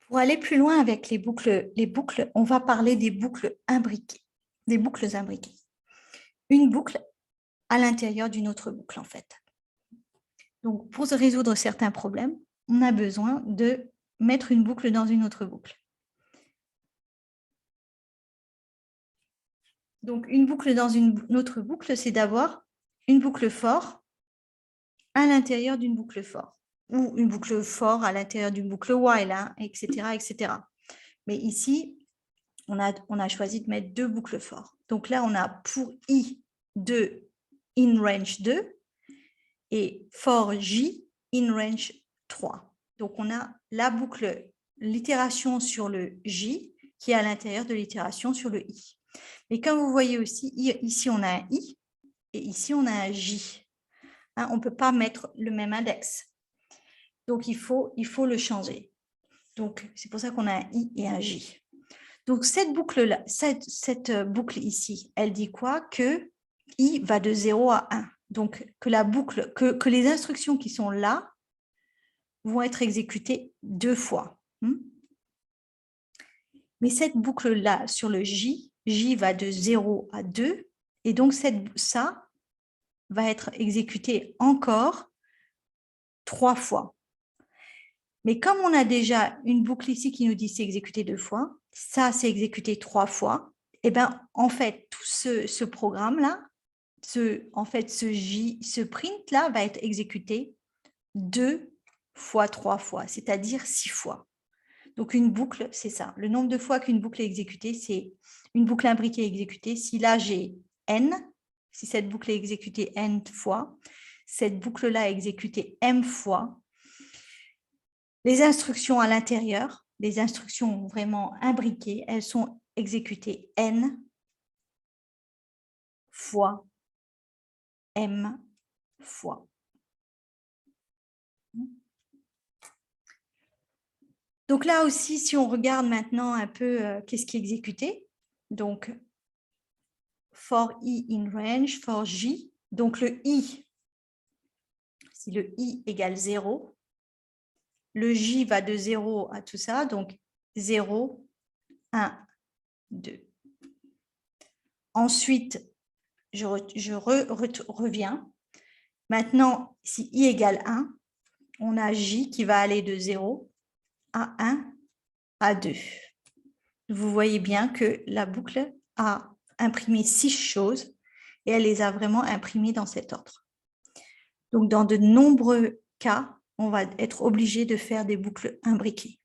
Pour aller plus loin avec les boucles, on va parler des boucles imbriquées, des boucles imbriquées. Une boucle à l'intérieur d'une autre boucle, en fait. Donc, pour résoudre certains problèmes, on a besoin de mettre une boucle dans une autre boucle. Donc, une boucle dans une autre boucle, c'est d'avoir une boucle for à l'intérieur d'une boucle for, ou une boucle for à l'intérieur d'une boucle while, hein, etc., etc. Mais ici, on a choisi de mettre deux boucles for. Donc là, on a pour i de in range 2 et for j in range 3. Donc, on a la boucle, l'itération sur le j qui est à l'intérieur de l'itération sur le i. Mais comme vous voyez aussi, ici, on a un i et ici, on a un j. Hein, on ne peut pas mettre le même index. Donc, il faut le changer. Donc, c'est pour ça qu'on a un i et un j. Donc, cette boucle-là, cette boucle ici, elle dit quoi? Que i va de 0 à 1. Donc, que la boucle, que les instructions qui sont là vont être exécutées deux fois. Mais cette boucle-là, sur le j va de 0 à 2. Et donc, ça va être exécuté encore 3 fois. Mais comme on a déjà une boucle ici qui nous dit c'est exécuté 2 fois, ça c'est exécuté 3 fois, et bien en fait tout ce programme-là, ce print-là va être exécuté 2 fois 3 fois, c'est-à-dire 6 fois. Donc une boucle, c'est ça. Le nombre de fois qu'une boucle est exécutée, c'est une boucle imbriquée exécutée. Si là j'ai n, si cette boucle est exécutée n fois, cette boucle-là est exécutée m fois. Les instructions à l'intérieur, les instructions vraiment imbriquées, elles sont exécutées n fois m fois. Donc là aussi, si on regarde maintenant un peu qu'est-ce qui est exécuté, donc for i in range, for j, donc le i, si le i égale 0, le j va de 0 à tout ça, donc 0, 1, 2. Ensuite, je reviens. Maintenant, si i égale 1, on a j qui va aller de 0 à 1 à 2. Vous voyez bien que la boucle a imprimé 6 choses et elle les a vraiment imprimées dans cet ordre. Donc, dans de nombreux cas, on va être obligé de faire des boucles imbriquées.